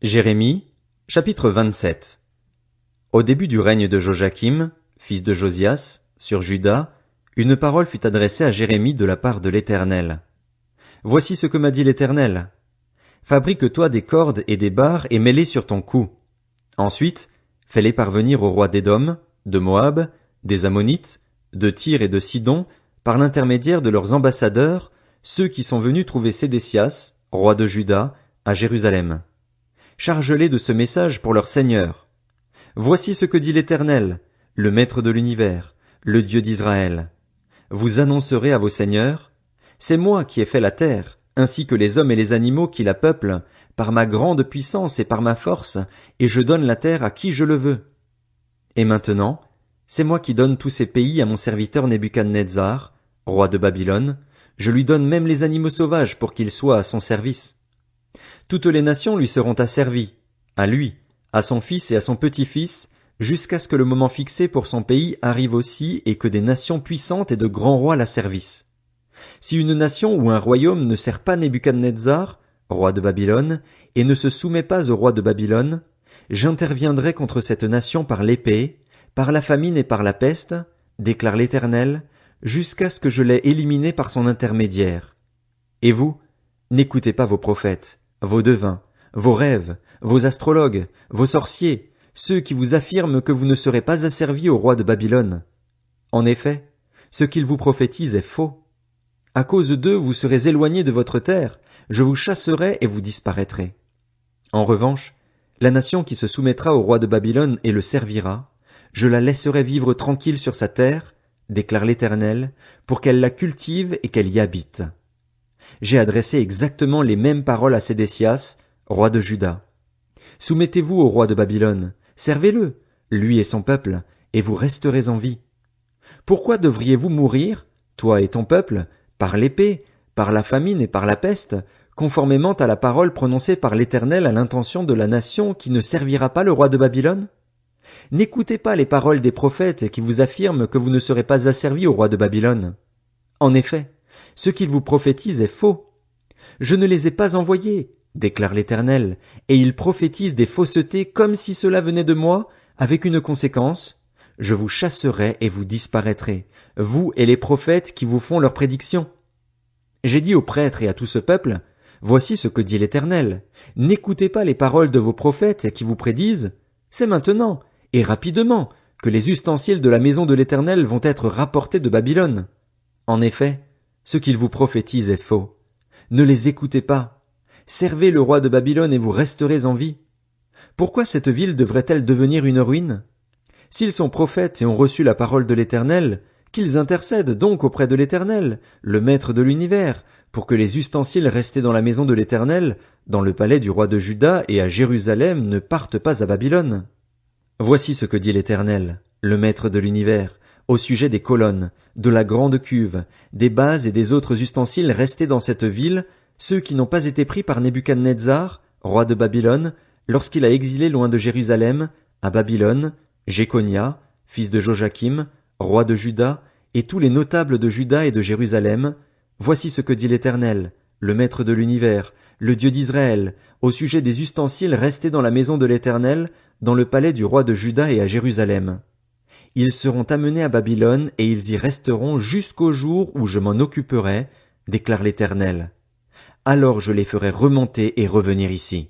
Jérémie, chapitre 27. Au début du règne de Joachim, fils de Josias, sur Juda, une parole fut adressée à Jérémie de la part de l'Éternel. Voici ce que m'a dit l'Éternel. Fabrique-toi des cordes et des barres et mets-les sur ton cou. Ensuite, fais-les parvenir au roi d'Édom, de Moab, des Ammonites, de Tyr et de Sidon, par l'intermédiaire de leurs ambassadeurs, ceux qui sont venus trouver Sédécias, roi de Juda, à Jérusalem. Charge-les de ce message pour leur Seigneur. Voici ce que dit l'Éternel, le Maître de l'univers, le Dieu d'Israël. Vous annoncerez à vos seigneurs, c'est moi qui ai fait la terre, ainsi que les hommes et les animaux qui la peuplent, par ma grande puissance et par ma force, et je donne la terre à qui je le veux. Et maintenant, c'est moi qui donne tous ces pays à mon serviteur Nebuchadnezzar, roi de Babylone, je lui donne même les animaux sauvages pour qu'ils soient à son service. Toutes les nations lui seront asservies, à lui, à son fils et à son petit-fils, jusqu'à ce que le moment fixé pour son pays arrive aussi et que des nations puissantes et de grands rois la servissent. Si une nation ou un royaume ne sert pas Nebuchadnezzar, roi de Babylone, et ne se soumet pas au roi de Babylone, j'interviendrai contre cette nation par l'épée, par la famine et par la peste, déclare l'Éternel, jusqu'à ce que je l'aie éliminé par son intermédiaire. Et vous, n'écoutez pas vos prophètes, vos devins, vos rêves, vos astrologues, vos sorciers, ceux qui vous affirment que vous ne serez pas asservis au roi de Babylone. En effet, ce qu'ils vous prophétisent est faux. À cause d'eux, vous serez éloignés de votre terre, je vous chasserai et vous disparaîtrez. En revanche, la nation qui se soumettra au roi de Babylone et le servira, je la laisserai vivre tranquille sur sa terre, déclare l'Éternel, pour qu'elle la cultive et qu'elle y habite. J'ai adressé exactement les mêmes paroles à Sédécias, roi de Juda. Soumettez-vous au roi de Babylone, servez-le, lui et son peuple, et vous resterez en vie. Pourquoi devriez-vous mourir, toi et ton peuple, par l'épée, par la famine et par la peste, conformément à la parole prononcée par l'Éternel à l'intention de la nation qui ne servira pas le roi de Babylone? N'écoutez pas les paroles des prophètes qui vous affirment que vous ne serez pas asservis au roi de Babylone. En effet, ce qu'ils vous prophétisent est faux. Je ne les ai pas envoyés, déclare l'Éternel, et ils prophétisent des faussetés comme si cela venait de moi, avec une conséquence. Je vous chasserai et vous disparaîtrez, vous et les prophètes qui vous font leurs prédictions. J'ai dit aux prêtres et à tout ce peuple, voici ce que dit l'Éternel. N'écoutez pas les paroles de vos prophètes qui vous prédisent. C'est maintenant, et rapidement, que les ustensiles de la maison de l'Éternel vont être rapportés de Babylone. En effet, ce qu'ils vous prophétisent est faux. Ne les écoutez pas. Servez le roi de Babylone et vous resterez en vie. Pourquoi cette ville devrait-elle devenir une ruine? S'ils sont prophètes et ont reçu la parole de l'Éternel, qu'ils intercèdent donc auprès de l'Éternel, le Maître de l'univers, pour que les ustensiles restés dans la maison de l'Éternel, dans le palais du roi de Juda et à Jérusalem ne partent pas à Babylone. Voici ce que dit l'Éternel, le Maître de l'univers, au sujet des colonnes, de la grande cuve, des bases et des autres ustensiles restés dans cette ville, ceux qui n'ont pas été pris par Nebuchadnezzar, roi de Babylone, lorsqu'il a exilé loin de Jérusalem, à Babylone, Jéconia, fils de Joachim, roi de Juda, et tous les notables de Juda et de Jérusalem. Voici ce que dit l'Éternel, le Maître de l'univers, le Dieu d'Israël, au sujet des ustensiles restés dans la maison de l'Éternel, dans le palais du roi de Juda et à Jérusalem. Ils seront amenés à Babylone et ils y resteront jusqu'au jour où je m'en occuperai, déclare l'Éternel. Alors je les ferai remonter et revenir ici.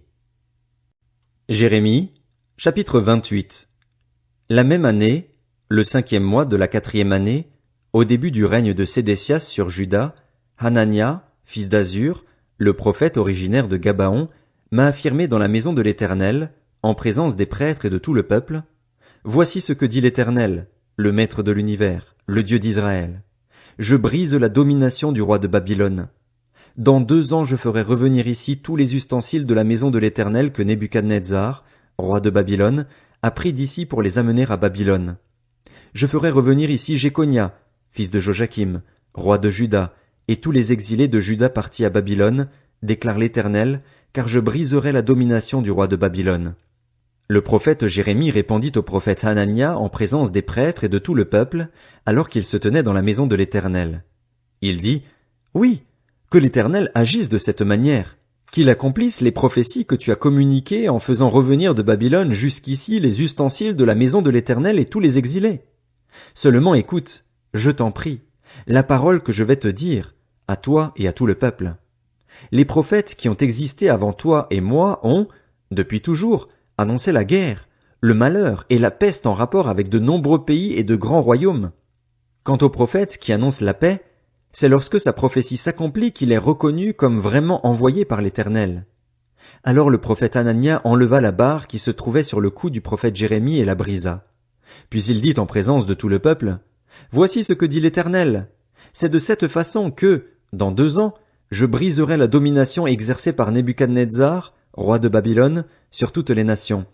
Jérémie, chapitre 28. La même année, le 5e mois de la 4e année, au début du règne de Sédécias sur Juda, Hanania, fils d'Azur, le prophète originaire de Gabaon, m'a affirmé dans la maison de l'Éternel, en présence des prêtres et de tout le peuple, voici ce que dit l'Éternel, le Maître de l'univers, le Dieu d'Israël. Je brise la domination du roi de Babylone. Dans 2 ans je ferai revenir ici tous les ustensiles de la maison de l'Éternel que Nebuchadnezzar, roi de Babylone, a pris d'ici pour les amener à Babylone. Je ferai revenir ici Jéconia, fils de Joachim, roi de Juda, et tous les exilés de Juda partis à Babylone, déclare l'Éternel, car je briserai la domination du roi de Babylone. Le prophète Jérémie répondit au prophète Hanania en présence des prêtres et de tout le peuple, alors qu'il se tenait dans la maison de l'Éternel. Il dit, « Oui, que l'Éternel agisse de cette manière, qu'il accomplisse les prophéties que tu as communiquées en faisant revenir de Babylone jusqu'ici les ustensiles de la maison de l'Éternel et tous les exilés. Seulement écoute, je t'en prie, la parole que je vais te dire, à toi et à tout le peuple. Les prophètes qui ont existé avant toi et moi ont, depuis toujours, annoncé la guerre, le malheur et la peste en rapport avec de nombreux pays et de grands royaumes. Quant au prophète qui annonce la paix, c'est lorsque sa prophétie s'accomplit qu'il est reconnu comme vraiment envoyé par l'Éternel. Alors le prophète Hanania enleva la barre qui se trouvait sur le cou du prophète Jérémie et la brisa. Puis il dit en présence de tout le peuple, « Voici ce que dit l'Éternel. C'est de cette façon que, dans 2 ans, je briserai la domination exercée par Nebuchadnezzar, roi de Babylone, sur toutes les nations. »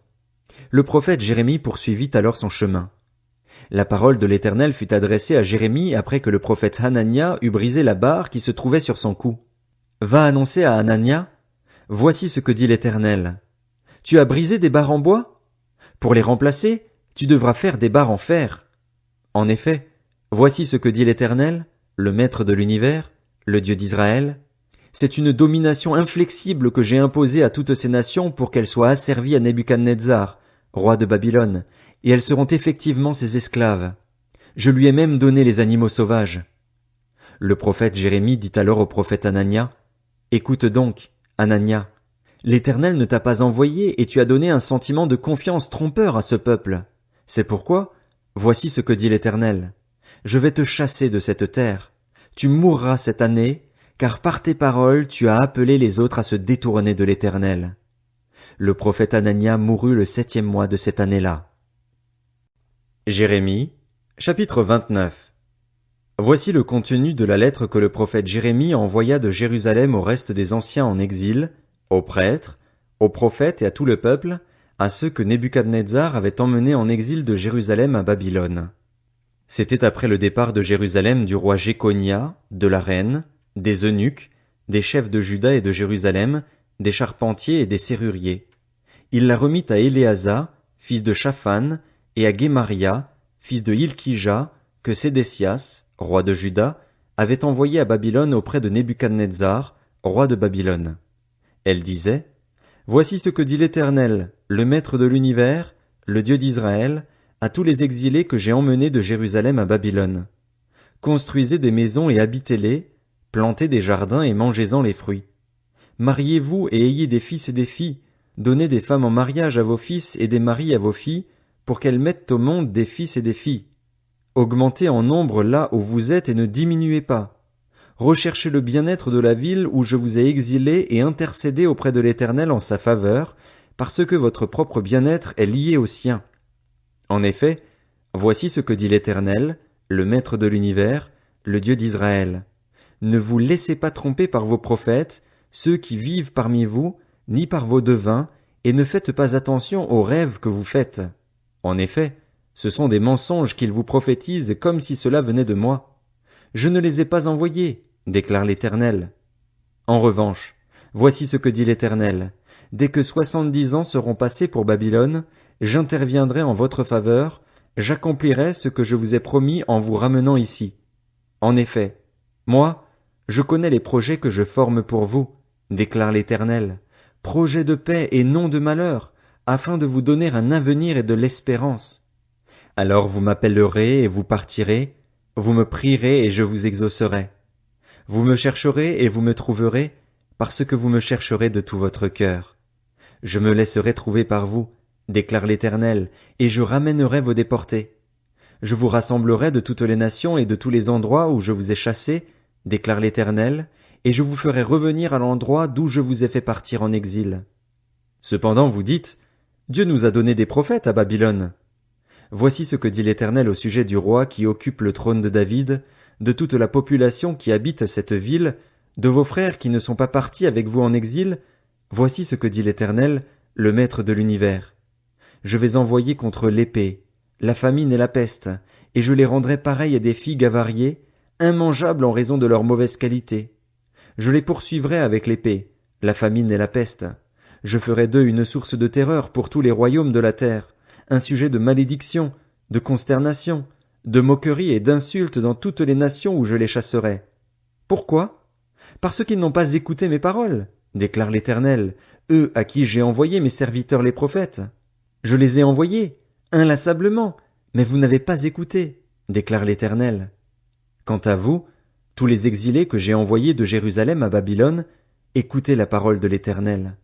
Le prophète Jérémie poursuivit alors son chemin. La parole de l'Éternel fut adressée à Jérémie après que le prophète Hanania eut brisé la barre qui se trouvait sur son cou. Va annoncer à Hanania, « Voici ce que dit l'Éternel. Tu as brisé des barres en bois? Pour les remplacer, tu devras faire des barres en fer. En effet, voici ce que dit l'Éternel, le Maître de l'univers, le Dieu d'Israël. C'est une domination inflexible que j'ai imposée à toutes ces nations pour qu'elles soient asservies à Nebuchadnezzar, roi de Babylone, et elles seront effectivement ses esclaves. Je lui ai même donné les animaux sauvages. » Le prophète Jérémie dit alors au prophète Hanania, « Écoute donc, Hanania, l'Éternel ne t'a pas envoyé et tu as donné un sentiment de confiance trompeur à ce peuple. C'est pourquoi, voici ce que dit l'Éternel. Je vais te chasser de cette terre. Tu mourras cette année, car par tes paroles tu as appelé les autres à se détourner de l'Éternel. » Le prophète Hanania mourut le 7e mois de cette année-là. Jérémie, chapitre 29. Voici le contenu de la lettre que le prophète Jérémie envoya de Jérusalem au reste des anciens en exil, aux prêtres, aux prophètes et à tout le peuple, à ceux que Nebuchadnezzar avait emmenés en exil de Jérusalem à Babylone. C'était après le départ de Jérusalem du roi Jéconia, de la reine, des eunuques, des chefs de Juda et de Jérusalem, des charpentiers et des serruriers. Il la remit à Éléazar, fils de Shaphan, et à Guémaria, fils de Hilkija, que Sédécias, roi de Juda, avait envoyé à Babylone auprès de Nebuchadnezzar, roi de Babylone. Elle disait, « Voici ce que dit l'Éternel, le Maître de l'univers, le Dieu d'Israël, à tous les exilés que j'ai emmenés de Jérusalem à Babylone. Construisez des maisons et habitez-les, plantez des jardins et mangez-en les fruits. Mariez-vous et ayez des fils et des filles, donnez des femmes en mariage à vos fils et des maris à vos filles, pour qu'elles mettent au monde des fils et des filles. Augmentez en nombre là où vous êtes et ne diminuez pas. Recherchez le bien-être de la ville où je vous ai exilés et intercédez auprès de l'Éternel en sa faveur, parce que votre propre bien-être est lié au sien. En effet, voici ce que dit l'Éternel, le Maître de l'univers, le Dieu d'Israël. Ne vous laissez pas tromper par vos prophètes, ceux qui vivent parmi vous, ni par vos devins, et ne faites pas attention aux rêves que vous faites. En effet, ce sont des mensonges qu'ils vous prophétisent comme si cela venait de moi. Je ne les ai pas envoyés, déclare l'Éternel. En revanche, voici ce que dit l'Éternel. Dès que 70 ans seront passés pour Babylone, j'interviendrai en votre faveur, j'accomplirai ce que je vous ai promis en vous ramenant ici. En effet, moi, je connais les projets que je forme pour vous, déclare l'Éternel, projets de paix et non de malheur, afin de vous donner un avenir et de l'espérance. Alors vous m'appellerez et vous partirez, vous me prierez et je vous exaucerai. Vous me chercherez et vous me trouverez, parce que vous me chercherez de tout votre cœur. Je me laisserai trouver par vous, déclare l'Éternel, et je ramènerai vos déportés. Je vous rassemblerai de toutes les nations et de tous les endroits où je vous ai chassés, déclare l'Éternel, et je vous ferai revenir à l'endroit d'où je vous ai fait partir en exil. Cependant vous dites, Dieu nous a donné des prophètes à Babylone. Voici ce que dit l'Éternel au sujet du roi qui occupe le trône de David, de toute la population qui habite cette ville, de vos frères qui ne sont pas partis avec vous en exil. Voici ce que dit l'Éternel, le Maître de l'univers. Je vais envoyer contre l'épée, la famine et la peste, et je les rendrai pareils à des figues avariées, immangeables en raison de leur mauvaise qualité. Je les poursuivrai avec l'épée, la famine et la peste. Je ferai d'eux une source de terreur pour tous les royaumes de la terre, un sujet de malédiction, de consternation, de moquerie et d'insultes dans toutes les nations où je les chasserai. Pourquoi? Parce qu'ils n'ont pas écouté mes paroles, déclare l'Éternel, eux à qui j'ai envoyé mes serviteurs les prophètes. Je les ai envoyés, inlassablement, mais vous n'avez pas écouté, déclare l'Éternel. Quant à vous, tous les exilés que j'ai envoyés de Jérusalem à Babylone, écoutez la parole de l'Éternel.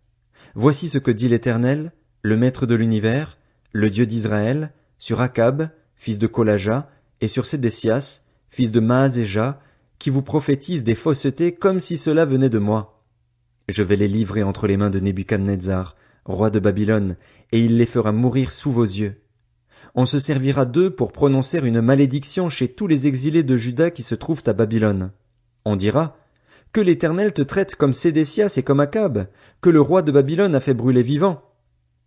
Voici ce que dit l'Éternel, le Maître de l'univers, le Dieu d'Israël, sur Akab, fils de Kolaja, et sur Sédécias, fils de Maazéja, qui vous prophétisent des faussetés comme si cela venait de moi. Je vais les livrer entre les mains de Nebuchadnezzar, roi de Babylone, et il les fera mourir sous vos yeux. On se servira d'eux pour prononcer une malédiction chez tous les exilés de Juda qui se trouvent à Babylone. On dira, que l'Éternel te traite comme Sédécias et comme Akab, que le roi de Babylone a fait brûler vivant.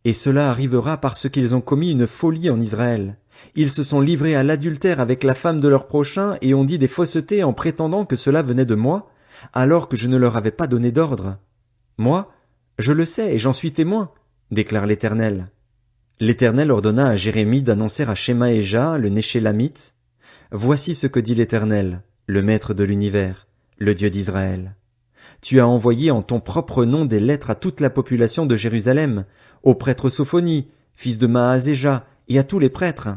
Et cela arrivera parce qu'ils ont commis une folie en Israël. Ils se sont livrés à l'adultère avec la femme de leur prochain et ont dit des faussetés en prétendant que cela venait de moi, alors que je ne leur avais pas donné d'ordre. Moi, je le sais et j'en suis témoin, déclare l'Éternel. L'Éternel ordonna à Jérémie d'annoncer à Shemaéja, le Néchélamite, « Voici ce que dit l'Éternel, le Maître de l'univers, le Dieu d'Israël. Tu as envoyé en ton propre nom des lettres à toute la population de Jérusalem, au prêtre Sophonie, fils de Maazéja, et à tous les prêtres.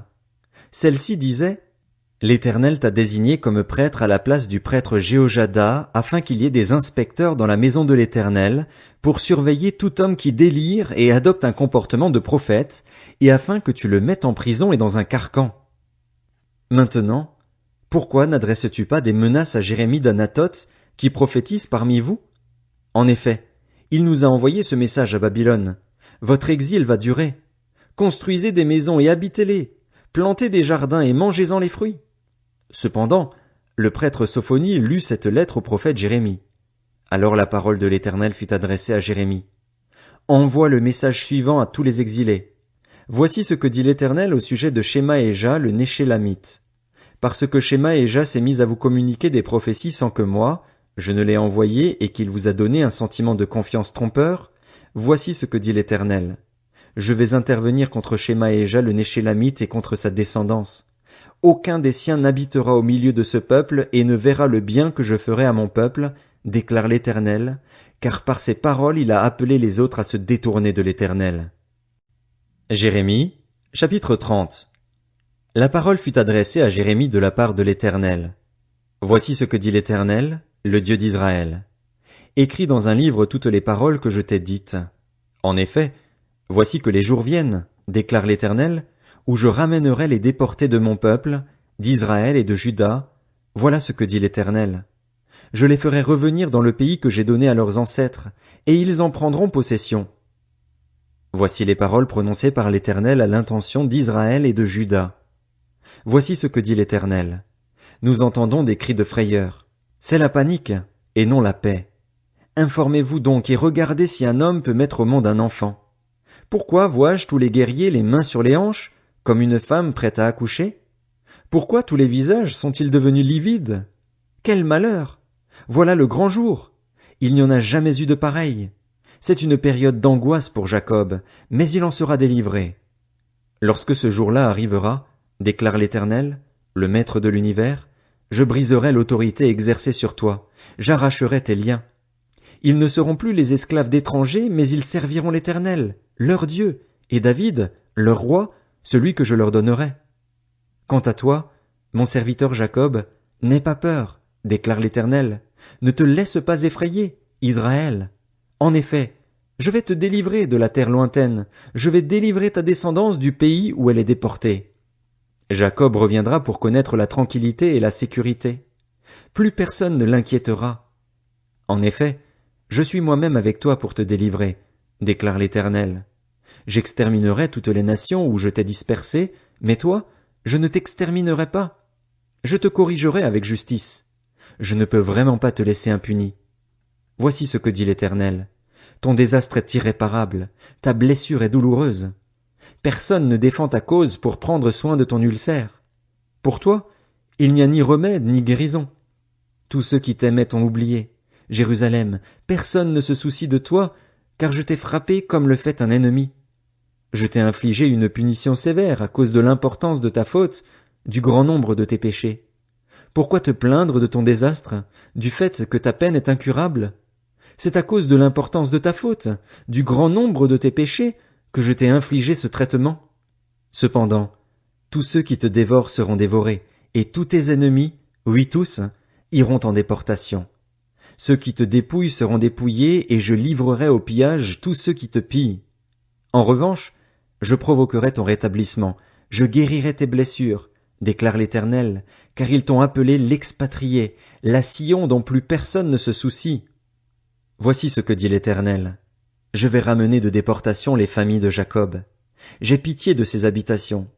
Celle-ci disait, « L'Éternel t'a désigné comme prêtre à la place du prêtre Jéhojada, afin qu'il y ait des inspecteurs dans la maison de l'Éternel, pour surveiller tout homme qui délire et adopte un comportement de prophète, et afin que tu le mettes en prison et dans un carcan. » Maintenant, pourquoi n'adresses-tu pas des menaces à Jérémie d'Anathoth, qui prophétise parmi vous? En effet, il nous a envoyé ce message à Babylone. Votre exil va durer. Construisez des maisons et habitez-les. Plantez des jardins et mangez-en les fruits. Cependant, le prêtre Sophonie lut cette lettre au prophète Jérémie. Alors la parole de l'Éternel fut adressée à Jérémie. Envoie le message suivant à tous les exilés. Voici ce que dit l'Éternel au sujet de Shemaéja, le Néchélamite. Parce que Shemaéja s'est mis à vous communiquer des prophéties sans que moi, je ne l'ai envoyé et qu'il vous a donné un sentiment de confiance trompeur, voici ce que dit l'Éternel. Je vais intervenir contre Shemaéja le Néchélamite et contre sa descendance. Aucun des siens n'habitera au milieu de ce peuple et ne verra le bien que je ferai à mon peuple, déclare l'Éternel, car par ses paroles il a appelé les autres à se détourner de l'Éternel. Jérémie, chapitre 30. La parole fut adressée à Jérémie de la part de l'Éternel. Voici ce que dit l'Éternel, le Dieu d'Israël. Écris dans un livre toutes les paroles que je t'ai dites. En effet, voici que les jours viennent, déclare l'Éternel, où je ramènerai les déportés de mon peuple, d'Israël et de Juda. Voilà ce que dit l'Éternel. Je les ferai revenir dans le pays que j'ai donné à leurs ancêtres, et ils en prendront possession. Voici les paroles prononcées par l'Éternel à l'intention d'Israël et de Juda. Voici ce que dit l'Éternel. Nous entendons des cris de frayeur. C'est la panique, et non la paix. Informez-vous donc et regardez si un homme peut mettre au monde un enfant. Pourquoi vois-je tous les guerriers les mains sur les hanches, comme une femme prête à accoucher? Pourquoi tous les visages sont-ils devenus livides? Quel malheur! Voilà le grand jour! Il n'y en a jamais eu de pareil. C'est une période d'angoisse pour Jacob, mais il en sera délivré. Lorsque ce jour-là arrivera, déclare l'Éternel, le Maître de l'univers, je briserai l'autorité exercée sur toi, j'arracherai tes liens. Ils ne seront plus les esclaves d'étrangers, mais ils serviront l'Éternel, leur Dieu, et David, leur roi, celui que je leur donnerai. Quant à toi, mon serviteur Jacob, n'aie pas peur, déclare l'Éternel, ne te laisse pas effrayer, Israël. En effet, je vais te délivrer de la terre lointaine, je vais délivrer ta descendance du pays où elle est déportée. Jacob reviendra pour connaître la tranquillité et la sécurité. Plus personne ne l'inquiétera. En effet, je suis moi-même avec toi pour te délivrer, déclare l'Éternel. J'exterminerai toutes les nations où je t'ai dispersé, mais toi, je ne t'exterminerai pas. Je te corrigerai avec justice. Je ne peux vraiment pas te laisser impuni. Voici ce que dit l'Éternel. Ton désastre est irréparable, ta blessure est douloureuse. Personne ne défend ta cause pour prendre soin de ton ulcère. Pour toi, il n'y a ni remède ni guérison. Tous ceux qui t'aimaient t'ont oublié. Jérusalem, personne ne se soucie de toi, car je t'ai frappé comme le fait un ennemi. Je t'ai infligé une punition sévère à cause de l'importance de ta faute, du grand nombre de tes péchés. Pourquoi te plaindre de ton désastre, du fait que ta peine est incurable? C'est à cause de l'importance de ta faute, du grand nombre de tes péchés, que je t'ai infligé ce traitement. Cependant, tous ceux qui te dévorent seront dévorés, et tous tes ennemis, oui tous, iront en déportation. Ceux qui te dépouillent seront dépouillés, et je livrerai au pillage tous ceux qui te pillent. En revanche, je provoquerai ton rétablissement, je guérirai tes blessures, déclare l'Éternel, car ils t'ont appelé l'expatrié, la Sion dont plus personne ne se soucie. Voici ce que dit l'Éternel. Je vais ramener de déportation les familles de Jacob. J'ai pitié de ses habitations.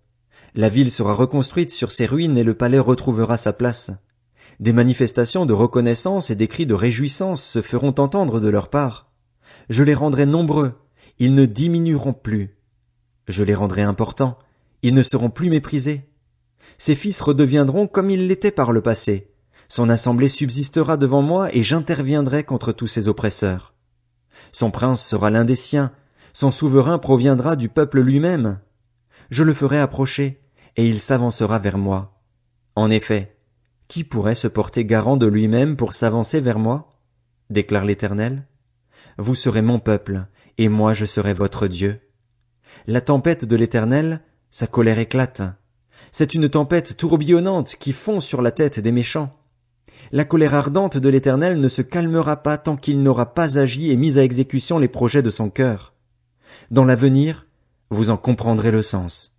La ville sera reconstruite sur ses ruines et le palais retrouvera sa place. Des manifestations de reconnaissance et des cris de réjouissance se feront entendre de leur part. Je les rendrai nombreux, ils ne diminueront plus. Je les rendrai importants, ils ne seront plus méprisés. Ses fils redeviendront comme ils l'étaient par le passé. Son assemblée subsistera devant moi et j'interviendrai contre tous ses oppresseurs. Son prince sera l'un des siens, son souverain proviendra du peuple lui-même. Je le ferai approcher, et il s'avancera vers moi. En effet, qui pourrait se porter garant de lui-même pour s'avancer vers moi? Déclare l'Éternel. Vous serez mon peuple, et moi je serai votre Dieu. La tempête de l'Éternel, sa colère éclate. C'est une tempête tourbillonnante qui fond sur la tête des méchants. La colère ardente de l'Éternel ne se calmera pas tant qu'il n'aura pas agi et mis à exécution les projets de son cœur. Dans l'avenir, vous en comprendrez le sens.